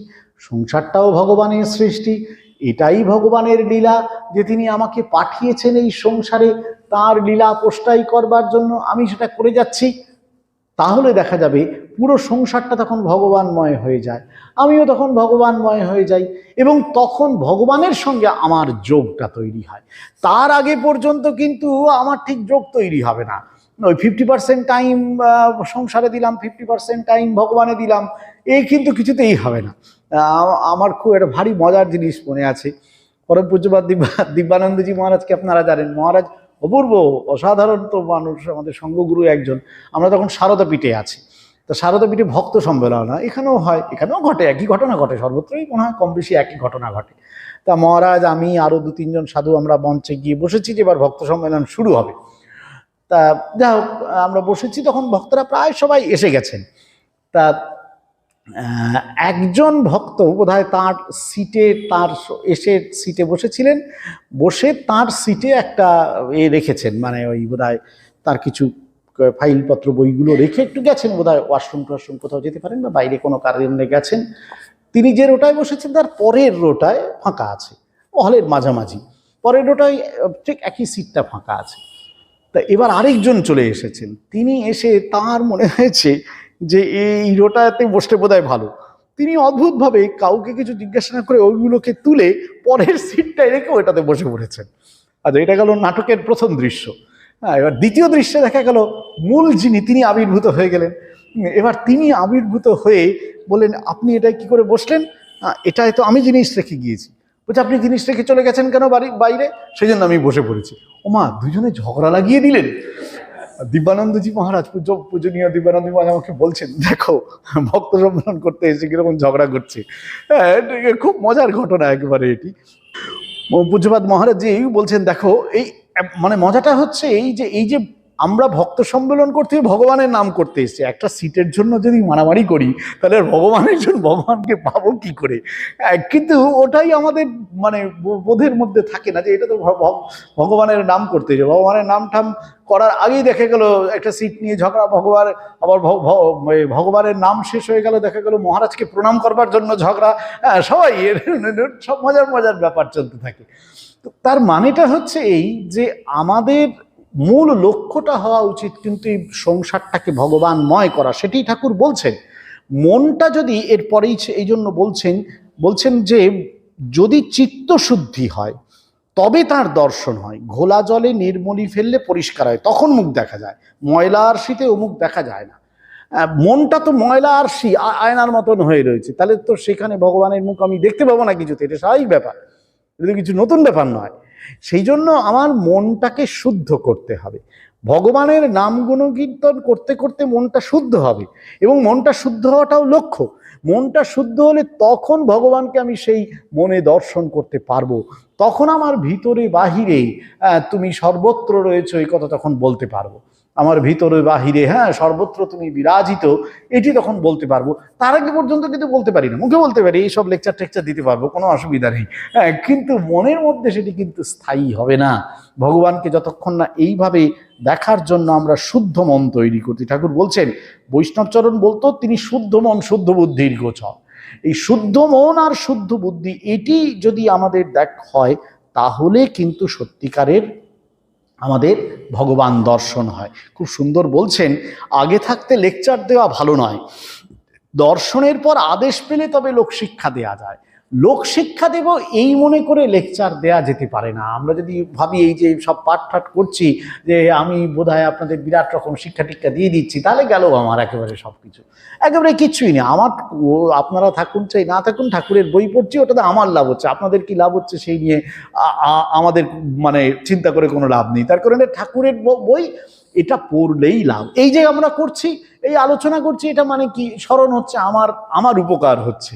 Speaker 1: সংসারটাও ভগবানের সৃষ্টি, এটাই ভগবানের লীলা, যে তিনি আমাকে পাঠিয়েছেন এই সংসারে তার লীলা পোষ্টাই করবার জন্য, আমি সেটা করে যাচ্ছি, তাহলে দেখা যাবে পুরো সংসারটা তখন ভগবানময় হয়ে যায়, আমিও তখন ভগবানময় হয়ে যাই, এবং তখন ভগবানের সঙ্গে আমার যোগটা তৈরি হয়। তার আগে পর্যন্ত কিন্তু আমার ঠিক যোগ তৈরি হবে না। ওই 50% টাইম সংসারে দিলাম, 50% টাইম ভগবানে দিলাম, এই কিন্তু কিছুতেই হবে না। আমার খুব একটা ভারী মজার জিনিস মনে আছে। পরম পূজ্যপাদ দিব্যানন্দজি মহারাজকে আপনারা জানেন, মহারাজ অপূর্ব অসাধারণ তো মানুষ, আমাদের সঙ্গগুরু একজন। আমরা তখন সারদা পীঠে আছি, তো সারদা পীঠে ভক্ত সম্মেলন হয়, এখানেও হয়, এখানেও ঘটে, একই ঘটনা ঘটে, সর্বত্রই মনে হয় কম বেশি একই ঘটনা ঘটে। তা মহারাজ, আমি আরও 2-3 জন সাধু আমরা মঞ্চে গিয়ে বসেছি যে এবার ভক্ত সম্মেলন শুরু হবে। তা যাই হোক, আমরা বসেছি, তখন ভক্তরা প্রায় সবাই এসে গেছেন। তা একজন ভক্ত বোধহয় তার সিটে, তার এসে সিটে বসেছিলেন, বসে তার সিটে একটা রেখেছেন, মানে ওই বোধহয় তার কিছু ফাইলপত্র বইগুলো রেখে একটু গেছেন, বোধহয় ওয়াশরুম টোয়াশরুম কোথাও যেতে পারেন বা বাইরে কোনো কারণে গেছেন। তিনি যে রোটায় বসেছেন তার পরের রোটায় ফাঁকা আছে, হলের মাঝামাঝি পরের রোটায় ঠিক একই সিটটা ফাঁকা আছে। তা এবার আরেকজন চলে এসেছেন, তিনি এসে তার মনে হয়েছে যে এই রোটাতে বসতে বোধহয় ভালো। তিনি অদ্ভুতভাবে কাউকে কিছু জিজ্ঞাসা না করে ওইগুলোকে তুলে পরের সিটটায় রেখে ওইটাতে বসে পড়েছেন। আচ্ছা, এটা গেল নাটকের প্রথম দৃশ্য। হ্যাঁ, এবার দ্বিতীয় দৃশ্যে দেখা গেল মূল যিনি, তিনি আবির্ভূত হয়ে গেলেন। এবার তিনি আবির্ভূত হয়ে বললেন, আপনি এটাই কি করে বসলেন? এটাই তো আমি জিনিস রেখে গিয়েছি। বলছে, আপনি জিনিস রেখে চলে গেছেন কেন বাইরে? সেই জন্য আমি বসে পড়েছি। ওমা, দুজনে ঝগড়া লাগিয়ে দিলেন। দিব্যানন্দজি মহারাজ, পূজনীয় দিব্যানন্দ মহারাজ আমাকে বলছেন, দেখো ভক্ত সম্মেলন করতে এসে কিরকম ঝগড়া করছে। হ্যাঁ, খুব মজার ঘটনা একেবারে এটি। পূজ্যপাদ মহারাজজি বলছেন, দেখো এই মানে মজাটা হচ্ছে এই যে আমরা ভক্ত সম্মেলন করতে ভগবানের নাম করতে এসেছি, একটা সিটের জন্য যদি মারামারি করি তাহলে ভগবানের জন্য ভগবানকে পাবো কি করে? কিন্তু ওটাই আমাদের মানে বোধের মধ্যে থাকে না যে এটা তো ভগবানের নাম করতে, ভগবানের নাম টাম করার আগেই দেখা গেল একটা সিট নিয়ে ঝগড়া, আবার ভগবানের নাম শেষ হয়ে গেল, দেখা গেল মহারাজকে প্রণাম করবার জন্য ঝগড়া। সবাই সব মজার মজার ব্যাপার চলতে থাকে। তো তার মানেটা হচ্ছে এই যে আমাদের মূল লক্ষ্যটা হওয়া উচিত কিন্তু এই সংসারটাকে ভগবানময় করা, সেটি ঠাকুর বলছেন। মনটা যদি এরপরেই এই জন্য বলছেন যে যদি চিত্তশুদ্ধি হয় তবে তার দর্শন হয়। ঘোলা জলে নির্মলি ফেললে পরিষ্কার হয়, তখন মুখ দেখা যায়। ময়লা আরশিতে ও মুখ দেখা যায় না। মনটা তো ময়লা আরশি, আয়নার মতন হয়ে রয়েছে, তাহলে তো সেখানে ভগবানের মুখ আমি দেখতে পাবো না কিছুতে, এটা স্বাভাবিক ব্যাপার, এটা তো কিছু নতুন ব্যাপার নয়। সেই জন্য আমার মনটাকে শুদ্ধ করতে হবে। ভগবানের নাম গুণকীর্তন করতে করতে মনটা শুদ্ধ হবে, এবং মনটা শুদ্ধ হওয়াটাও লক্ষ্য। মনটা শুদ্ধ হলে তখন ভগবানকে আমি সেই মনে দর্শন করতে পারবো, তখন আমার ভিতরে বাহিরে তুমি সর্বত্র রয়েছো এই কথা তখন বলতে পারবো। আমার ভিতরে বাহিরে, হ্যাঁ, সর্বত্র তুমি বিরাজিত, এটি তখন বলতে পারবো। তার আগে পর্যন্ত কিন্তু বলতে পারি না, মুখে বলতে পারি, এইসব লেকচার টেকচার দিতে পারবো, কোনো অসুবিধা নেই, হ্যাঁ, কিন্তু মনের মধ্যে সেটি কিন্তু স্থায়ী হবে না। ভগবানকে যতক্ষণ না এইভাবে দেখার জন্য আমরা শুদ্ধ মন তৈরি করছি। ঠাকুর বলছেন, বৈষ্ণবচরণ বলতো তিনি শুদ্ধ মন শুদ্ধ বুদ্ধির গোচর। এই শুদ্ধ মন আর শুদ্ধ বুদ্ধি এটি যদি আমাদের হয়, তাহলে কিন্তু সত্যিকারের আমাদের ভগবান দর্শন হয়। খুব সুন্দর বলছেন, আগে থাকতে লেকচার দেওয়া ভালো নয়, দর্শনের পর আদেশ পেলে তবে লোকশিক্ষা দেয়া যায়। লোকশিক্ষা দেব এই মনে করে লেকচার দেয়া যেতে পারে না। আমরা যদি ভাবি এই যে সব পাঠ ঠাট করছি যে আমি বোধহয় আপনাদের বিরাট রকম শিক্ষা টিক্ষা দিয়ে দিচ্ছি, তাহলে গেল আমার একেবারে সব কিছু, একেবারে কিচ্ছুই নেই। আমার আপনারা থাকুন চাই না থাকুন, ঠাকুরের বই পড়ছি, ওটাতে আমার লাভ হচ্ছে, আপনাদের কি লাভ হচ্ছে সেই নিয়ে আমাদের মানে চিন্তা করে কোনো লাভ নেই। তার কারণে ঠাকুরের বই এটা পড়লেই লাভ। এই যে আমরা করছি, এই আলোচনা করছি, এটা মানে কি স্মরণ হচ্ছে আমার উপকার হচ্ছে।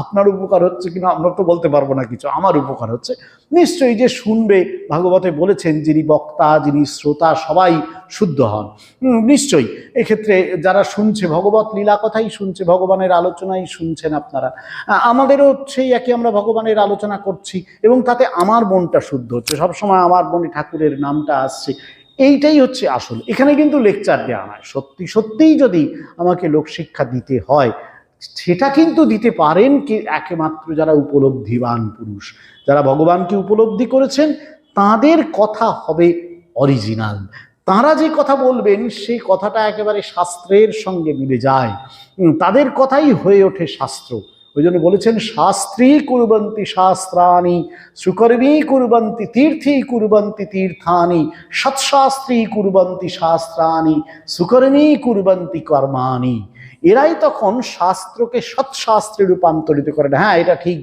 Speaker 1: আপনার উপকার হচ্ছে কিনা আমরা তো বলতে পারবো না কিছু, আমার উপকার হচ্ছে নিশ্চয়ই। যে শুনবে, ভাগবতে বলেছেন যিনি বক্তা যিনি শ্রোতা সবাই শুদ্ধ হন, নিশ্চয়ই। এক্ষেত্রে যারা শুনছে ভগবত লীলা কথাই শুনছে, ভগবানের আলোচনাই শুনছেন আপনারা, আমাদেরও সেই একই, আমরা ভগবানের আলোচনা করছি এবং তাতে আমার মনটা শুদ্ধ হচ্ছে, সবসময় আমার মনে ঠাকুরের নামটা আসছে, এইটাই হচ্ছে আসল। এখানে কিন্তু লেকচার দেওয়া নয়। সত্যি সত্যিই যদি আমাকে লোকশিক্ষা দিতে হয়, সেটা কিন্তু দিতে পারেন কি একমাত্র যারা উপলব্ধিবান পুরুষ, যারা ভগবানকে উপলব্ধি করেছেন, তাদের কথা হবে অরিজিনাল। তারা যে কথা বলবেন সেই কথাটা একেবারে শাস্ত্রের সঙ্গে মিলে যায়, তাদের কথাই হয়ে ওঠে শাস্ত্র। ওই জন্য বলেছেন, শাস্ত্রী কুর্বন্তি শাস্ত্রাণি সুকর্মী কুর্বন্তি তীর্থী কুর্বন্তি তীর্থানি সৎশাস্ত্রী কুর্বন্তি শাস্ত্রাণি সুকর্মী কুর্বন্তি কর্মাণি। এরাই তখন শাস্ত্রকে সৎশাস্ত্রে রূপান্তরিত করেন। হ্যাঁ, এটা ঠিক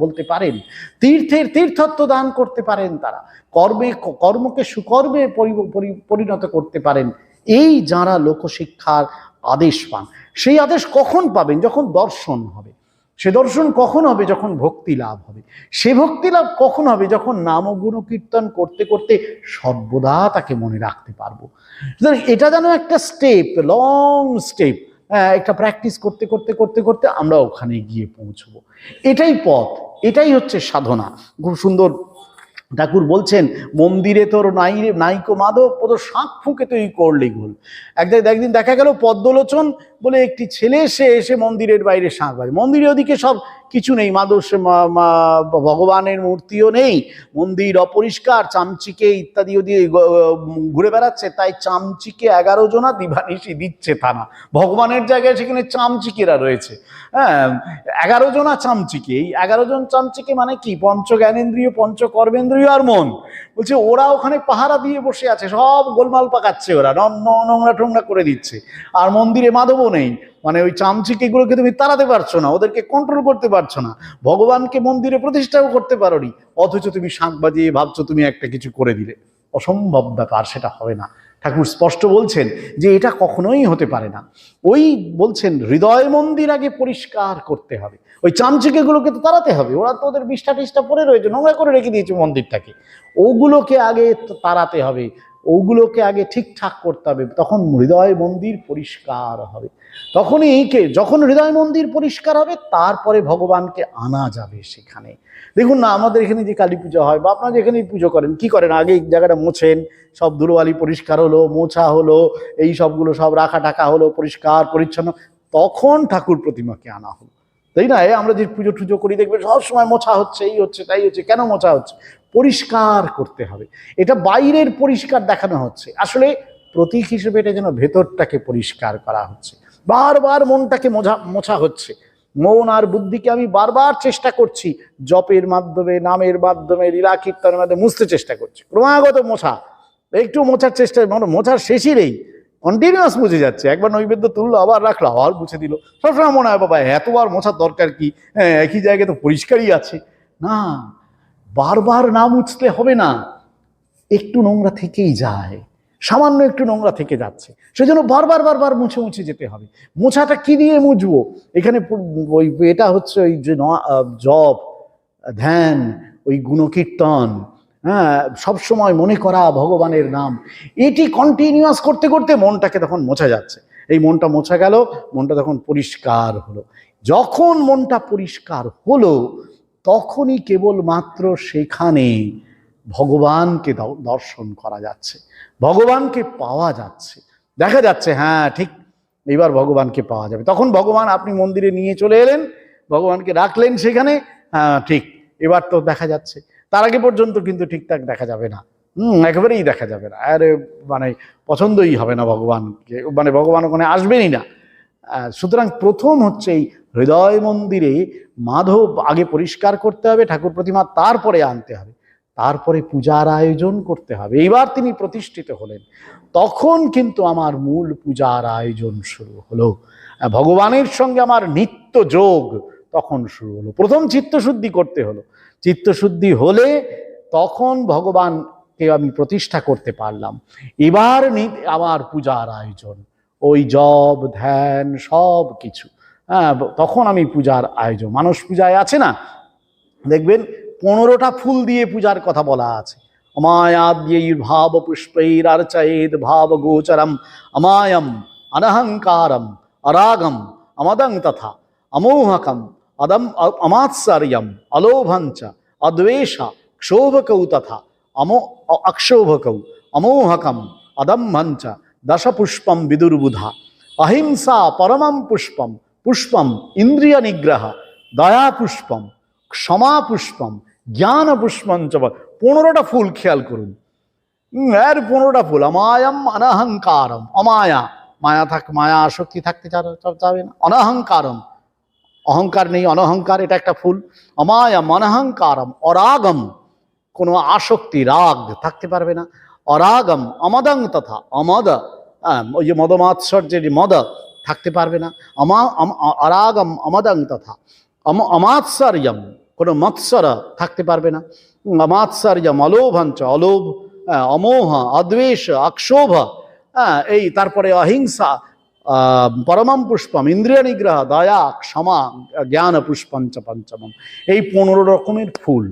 Speaker 1: বলতে পারেন। তীর্থের তীর্থত্ব দান করতে পারেন তারা, কর্মকে সুকর্মে পরিণত করতে পারেন। এই যারা লোকশিক্ষার আদেশ পান, সেই আদেশ কখন পাবেন? যখন দর্শন হবে। সে দর্শন কখন হবে? যখন ভক্তি লাভ হবে। সে ভক্তি লাভ কখন হবে? যখন নাম ও গুণ কীর্তন করতে করতে সর্বদা তাকে মনে রাখতে পারবো। এটা যেন একটা স্টেপ, লং স্টেপ, একটা প্র্যাকটিস করতে করতে করতে করতে আমরা ওখানে গিয়ে পৌঁছবো। এটাই পথ, এটাই হচ্ছে সাধনা। খুব সুন্দর ঠাকুর বলছেন, মন্দিরে তোর নাইকো মাধব, ও তো শাঁখ ফুঁকে তুই করলি গোল। একদিন দেখা গেল পদ্মলোচন বলে একটি ছেলে, সে এসে মন্দিরের বাইরে শাঁখ বাজে। মন্দিরের ওদিকে সব কিছু নেই, ভগবানের মূর্তিও নেই, মন্দির অপরিষ্কার, চামচিকে ইত্যাদি দিয়ে ঘুরে বেড়াচ্ছে। তাই চামচিকে 11 জনা দিবানিশি দিচ্ছে থানা। ভগবানের জায়গায় সেখানে চামচিকেরা রয়েছে। হ্যাঁ, 11 জনা চামচিকে। এই 11 জন চামচিকে মানে কি? পঞ্চ জ্ঞানেন্দ্রিয়, পঞ্চ কর্মেন্দ্রিয় আর মন। বলছে ওরা ওখানে পাহারা দিয়ে বসে আছে, সব গোলমাল পাকাচ্ছে, ওরা নোংরা টোংরা করে দিচ্ছে। আর মন্দিরে মাধবও নেই, মানে ওই চামচিকেগুলোকে তুমি তাড়াতে পারছো না, ওদেরকে কন্ট্রোল করতে পারছো না, ভগবানকে মন্দিরে প্রতিষ্ঠাও করতে পারোনি, অথচ তুমি শাঁখ বাজিয়ে ভাবছো তুমি একটা কিছু করে দিলে। অসম্ভব ব্যাপার, সেটা হবে না। ঠাকুর স্পষ্ট বলছেন যে এটা কখনোই হতে পারে না। ওই বলছেন হৃদয় মন্দির আগে পরিষ্কার করতে হবে। ওই চামচিকেগুলোকে তো তাড়াতে হবে, ওরা তো ওদের বিষ্ঠা টিষ্ঠা পরে রয়েছে, নোংরা করে রেখে দিয়েছে মন্দিরটাকে। ওগুলোকে আগে তাড়াতে হবে, ওগুলোকে আগে ঠিকঠাক করতে হবে, তখন হৃদয় মন্দির পরিষ্কার হবে। যখন হৃদয় মন্দির পরিষ্কার হবে, তারপরে ভগবানকে আনা যাবে সেখানে। দেখুন না, আমাদের এখানে যে কালী পুজো হয়, বা আপনারা যেখানেই পুজো করেন, কি করেন? আগে এই জায়গাটা মোছেন, সব ধুলোবালি পরিষ্কার হলো, মোছা হলো, এই সবগুলো সব রাখা টাকা হলো, পরিষ্কার পরিচ্ছন্ন, তখন ঠাকুর প্রতিমাকে আনা হলো, তাই না? আমরা যে পুজো টুজো করি, দেখবেন সব সময় মোছা হচ্ছে, এই হচ্ছে তাই হচ্ছে। কেন মোছা হচ্ছে? পরিষ্কার করতে হবে। এটা বাইরের পরিষ্কার দেখানো হচ্ছে, আসলে প্রতীক হিসেবে এটা যেন ভেতরটাকে পরিষ্কার করা হচ্ছে। বারবার মনটাকে মোছা হচ্ছে। মন আর বুদ্ধিকে আমি বারবার চেষ্টা করছি, জপের মাধ্যমে, নামের মাধ্যমে, লীলা কীর্তনের মাধ্যমে মুছতে চেষ্টা করছি, ক্রমাগত মোছা। একটু মোছার চেষ্টা, মোছার শেষই নেই, কন্টিনিউয়াস মুছে যাচ্ছে। একবার নৈবেদ্য তুললো, আবার রাখলো, আবার মুছে দিল। সবসময় মনে হয় বাবা এতবার মোছার দরকার কি, হ্যাঁ একই জায়গায় তো পরিষ্কারই আছে। না, বারবার না মুছতে হবে না, একটু নোংরা থেকেই যায়, সামান্য একটু নোংরা থেকে যাচ্ছে, সেজন্য বারবার বারবার মুছে মুছে যেতে হবে। মোছাটা কি দিয়ে মুছবো? এখানে ওই এটা হচ্ছে ওই যে জপ, ধ্যান, ওই গুণকীর্তন, হ্যাঁ, সবসময় মনে করা ভগবানের নাম, এটি কন্টিনিউয়াস করতে করতে মনটাকে তখন মোছা যাচ্ছে। এই মনটা মোছা গেল, মনটা তখন পরিষ্কার হলো। যখন মনটা পরিষ্কার হলো, তখনই কেবলমাত্র সেখানে ভগবানকে দর্শন করা যাচ্ছে, ভগবানকে পাওয়া যাচ্ছে, দেখা যাচ্ছে হ্যাঁ ঠিক এবার ভগবানকে পাওয়া যাবে। তখন ভগবান আপনি মন্দিরে নিয়ে চলে এলেন, ভগবানকে রাখলেন সেখানে, হ্যাঁ ঠিক এবার তো দেখা যাচ্ছে। তার আগে পর্যন্ত কিন্তু ঠিকঠাক দেখা যাবে না, একেবারেই দেখা যাবে না, আরে মানে পছন্দই হবে না ভগবানকে, মানে ভগবান ওখানে আসবেনই না। সুতরাং প্রথম হচ্ছে এই হৃদয় মন্দিরে মাধব আগে পরিষ্কার করতে হবে, ঠাকুর প্রতিমা তারপরে আনতে হবে, তারপরে পূজার আয়োজন করতে হবে। এইবার তিনি প্রতিষ্ঠিত হলেন, তখন কিন্তু আমার মূল পূজার আয়োজন শুরু হলো, ভগবানের সঙ্গে আমার নিত্য যোগ তখন শুরু হলো। প্রথম চিত্তশুদ্ধি করতে হলো, চিত্তশুদ্ধি হলে তখন ভগবানকে আমি প্রতিষ্ঠা করতে পারলাম। এবার আমার পূজার আয়োজন, ওই জপ ধ্যান সব কিছু, হ্যাঁ তখন আমি পূজার আয়োজন। মানস পূজায় আছে না, দেখবেন 15টা ফুল দিয়ে পূজার কথা বলা আছে। অমায়াদ্যৈর্ভাব পুষ্পৈরার্চয়েদ ভাব গোচরম অমায়ম অনহংকারম অরাগম অমদং তথা অমোহকম অমাৎসর্যম অলোভঞ্চ অদ্বেষ ক্ষোভকৌ তথা অক্ষোভকৌ অমোহকম অদম্ভঞ্চ দশপুষ্পম বিদুর্বুধা অহিংসা পরমম পুষ্পম পুষ্পম ইন্দ্রিয় নিগ্রহ দয়া পুষ্পম ক্ষমা পুষ্পম জ্ঞান পুষ্পম চ। 15টা ফুল খেয়াল করুন, এর 15টা ফুল। অমায়ম অনহংকারম, অমায়া, মায়া আসক্তি থাকতে চাবে না। অনহংকারম, অহংকার নেই, অনহংকার, এটা একটা ফুল। অমায়ম অনহংকারম, অরাগম, কোনো আসক্তি রাগ থাকতে পারবে না। অরাগম অমদং তথা, অমদ, ওই যে মদমাৎসর্যের মদ, থাকতে পারবে না। আরাগম আমাদং তথা অমাৎসার্যম, কোনো মৎসরা থাকতে পারবে না। অমাৎসার্যম অলোভাঞ্চ, অলোভ, অমোহ, অদ্বেষ, অক্ষোভ, এই তারপরে অহিংসা, পরমম পুষ্পম ইন্দ্রিয় নিগ্রহ, দয়া, ক্ষমা, জ্ঞান পুষ্পঞ্চ পঞ্চমম। এই 15 রকমের ফুল,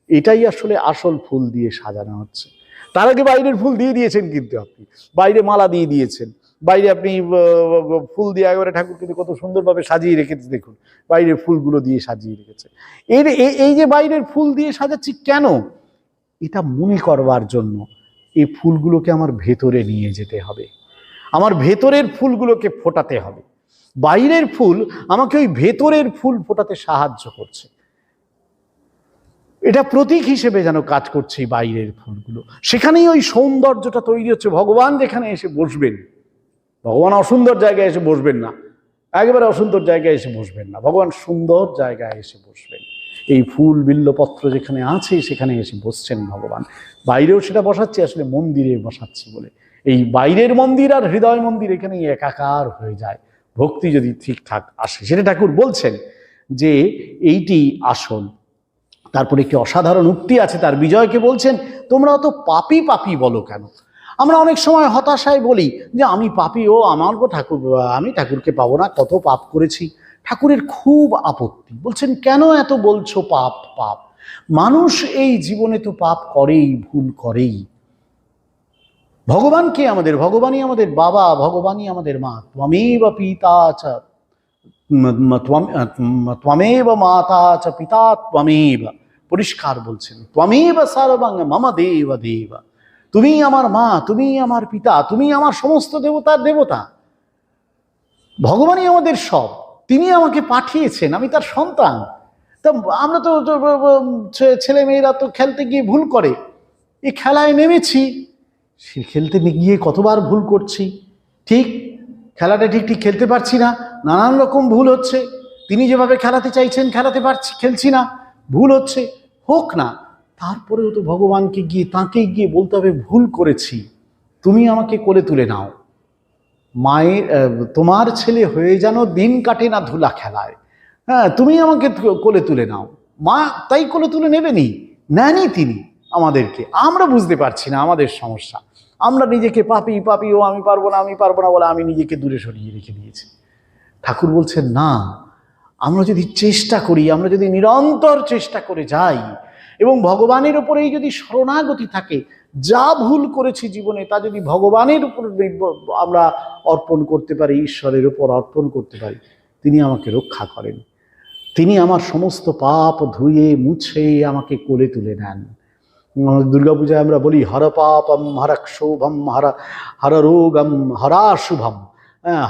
Speaker 1: এটাই আসলে আসল ফুল দিয়ে সাজানো হচ্ছে। তার আগে বাইরের ফুল দিয়ে দিয়েছেন, কিন্তু আপনি বাইরে মালা দিয়ে দিয়েছেন, বাইরে আপনি ফুল দিয়ে একেবারে ঠাকুর কিন্তু কত সুন্দরভাবে সাজিয়ে রেখেছে। দেখুন বাইরের ফুলগুলো দিয়ে সাজিয়ে রেখেছে। এই যে বাইরের ফুল দিয়ে সাজাচ্ছি কেন? এটা মনে করবার জন্য এই ফুলগুলোকে আমার ভেতরে নিয়ে যেতে হবে, আমার ভেতরের ফুলগুলোকে ফোটাতে হবে। বাইরের ফুল আমাকে ওই ভেতরের ফুল ফোটাতে সাহায্য করছে। এটা প্রতীক হিসেবে যেন কাজ করছে এই বাইরের ফুলগুলো। সেখানেই ওই সৌন্দর্যটা তৈরি হচ্ছে। ভগবান যেখানে এসে বসবেন, ভগবান অসুন্দর জায়গায় এসে বসবেন না, একেবারে অসুন্দর জায়গায় এসে বসবেন না, ভগবান সুন্দর জায়গায় এসে বসবেন। এই ফুল বিল্লপত্র যেখানে আছে সেখানে এসে বসছেন ভগবান। বাইরেও সেটা বসাচ্ছি, আসলে মন্দিরে বসাচ্ছি বলে। এই বাইরের মন্দির আর হৃদয় মন্দির এখানেই একাকার হয়ে যায়, ভক্তি যদি ঠিকঠাক আসে। সেটা ঠাকুর বলছেন যে এইটি আসল। তারপরে একটি অসাধারণ উক্তি আছে, তার বিজয়কে বলছেন, তোমরা অত পাপী পাপী বলো কেন? আমরা অনেক সময় হতাশায় বলি যে আমি পাপী, ও আমার ঠাকুর, আমি ঠাকুরকে পাবো না, কত পাপ করেছি। ঠাকুরের খুব আপত্তি, বলছেন কেন এত বলছো পাপ পাপ? মানুষ এই জীবনে তো পাপ করেই, ভুল করেই। ভগবানকে আমাদের, ভগবানই আমাদের বাবা, ভগবানই আমাদের মা। ত্বমেব পিতা চ ত্বমেব মাতা চ পিতা ত্বমেব, পরিষ্কার বলছেন, ত্বমেব সর্বং মম দেব দেব। তুমি আমার মা, তুমি আমার পিতা, তুমি আমার সমস্ত দেবতার দেবতা। ভগবানই আমাদের সব, তিনি আমাকে পাঠিয়েছেন, আমি তার সন্তান। তা আমরা তো ছেলে মেয়েরা তো খেলতে গিয়ে ভুল করে, এই খেলায় নেমেছি, সে খেলতে গিয়ে কতবার ভুল করছি, ঠিক খেলাটা ঠিক ঠিক খেলতে পারছি না, নানান রকম ভুল হচ্ছে। তিনি যেভাবে খেলাতে চাইছেন খেলাতে পারছি, খেলছি না, ভুল হচ্ছে, হোক না। তারপরেও তো ভগবানকে গিয়ে, তাঁকে গিয়ে বলতে হবে ভুল করেছি, তুমি আমাকে কোলে তুলে নাও। মায়ের, তোমার ছেলে হয়ে যেন দিন কাটে না ধুলা খেলায়, হ্যাঁ তুমি আমাকে কোলে তুলে নাও। মা তাই কোলে তুলে নেবেনি, নেনই তিনি আমাদেরকে। আমরা বুঝতে পারছি না আমাদের সমস্যা, আমরা নিজেকে পাপি পাপি, ও আমি পারবো না, আমি পারবো না বলে আমি নিজেকে দূরে সরিয়ে রেখে দিয়েছি। ঠাকুর বলছেন না, আমরা যদি চেষ্টা করি, আমরা যদি নিরন্তর চেষ্টা করে যাই এবং ভগবানের উপরেই যদি শরণাগতি থাকে, যা ভুল করেছি জীবনে তা যদি ভগবানের উপর আমরা অর্পণ করতে পারি, ঈশ্বরের উপর অর্পণ করতে পারি, তিনি আমাকে রক্ষা করেন, তিনি আমার সমস্ত পাপ ধুয়ে মুছে আমাকে কোলে তুলে নেন। দুর্গাপূজায় আমরা বলি হর পাপম হর ক্ষোভম হর রোগম হরাশুভম,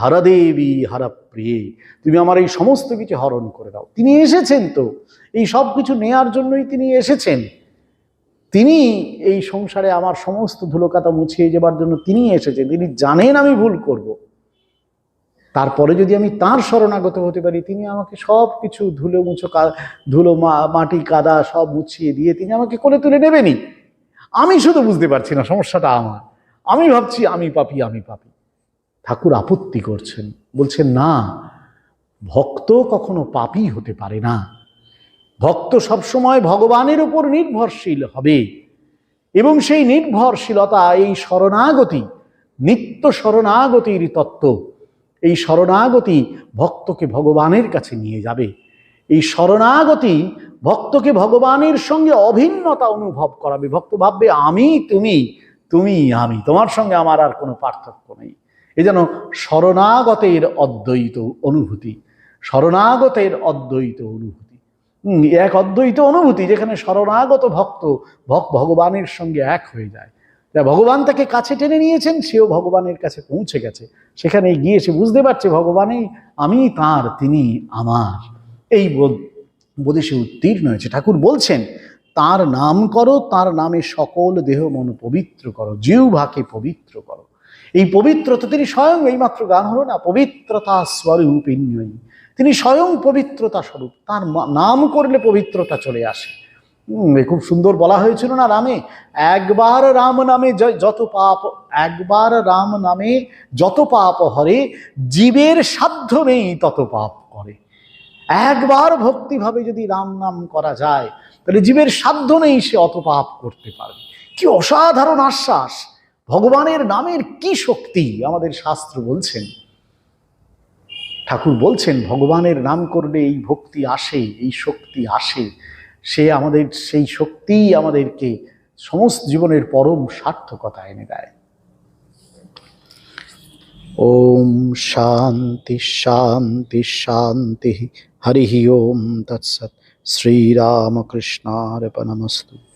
Speaker 1: হরদেবী হর প্রিয়ে, তুমি আমার এই সমস্ত কিছু হরণ করে দাও। তিনি এসেছেন তো এই সব কিছু নেয়ার জন্যই তিনি এসেছেন। তিনি এই সংসারে আমার সমস্ত ধুলোকাতা মুছিয়ে যাবার জন্য তিনি এসেছেন। তিনি জানেন আমি ভুল করব, তারপরে যদি আমি তার শরণাগত হতে পারি, তিনি আমাকে সব কিছু ধুলো মাটি কাদা সব মুছিয়ে দিয়ে তিনি আমাকে কোলে তুলে নেবেনি। আমি শুধু বুঝতে পারছি না সমস্যাটা আমার, আমি ভাবছি আমি পাপী, আমি পাপী। ঠাকুর আপত্তি করছেন, বলছেন না, ভক্ত কখনো পাপী হতে পারে না। ভক্ত সবসময় ভগবানের উপর নির্ভরশীল হবে, এবং সেই নির্ভরশীলতা, এই শরণাগতি, নিত্য শরণাগতির তত্ত্ব, এই শরণাগতি ভক্তকে ভগবানের কাছে নিয়ে যাবে। এই শরণাগতি ভক্তকে ভগবানের সঙ্গে অভিন্নতা অনুভব করাবে। ভক্ত ভাববে আমি তুমি, তুমি আমি, তোমার সঙ্গে আমার আর কোনো পার্থক্য নেই। এই যেন শরণাগতের অদ্বৈত অনুভূতি, শরণাগতের অদ্বৈত অনুভূতি, এক অদ্বৈত অনুভূতি, যেখানে শরণাগত ভক্ত ভগবানের সঙ্গে এক হয়ে যায়। ভগবান তাকে কাছে টেনে নিয়েছেন, সেও ভগবানের কাছে পৌঁছে গেছে। সেখানে গিয়ে সে বুঝতে পারছে ভগবানই আমি তার, তিনি আমার। এই বোধে সে উত্তীর্ণ হয়েছে। ঠাকুর বলছেন তার নাম করো, তার নামে সকল দেহ মন পবিত্র করো, জিহ্বাকে পবিত্র করো। এই পবিত্রতা তিনি স্বয়ং, এইমাত্র গান হলো না, পবিত্রতা স্বরূপিণ্যই, তিনি স্বয়ং পবিত্রতা স্বরূপ। তার নাম করলে পবিত্রতা চলে আসে। খুব সুন্দর বলা হয়েছিল না রামে, একবার রাম নামে যত পাপ, একবার রাম নামে যত পাপ হরে, জীবের সাধ্য নেই তত পাপ করে। একবার ভক্তিভাবে যদি রাম নাম করা যায় তাহলে জীবের সাধ্য নেই সে অত পাপ করতে পারবে। কি অসাধারণ আশ্বাস! ভগবানের নামের কি শক্তি আমাদের শাস্ত্র বলছেন। ঠাকুর বলছেন ভগবানের নাম করলে এই ভক্তি আসে, এই শক্তি আসে, সে আমাদের সেই শক্তিই আমাদেরকে সমস্ত জীবনের পরম সার্থকতা এনে দেয়। ওম শান্তি শান্তি শান্তি। হরি ওম তৎসৎ। শ্রীরামকৃষ্ণার্পণমস্তু।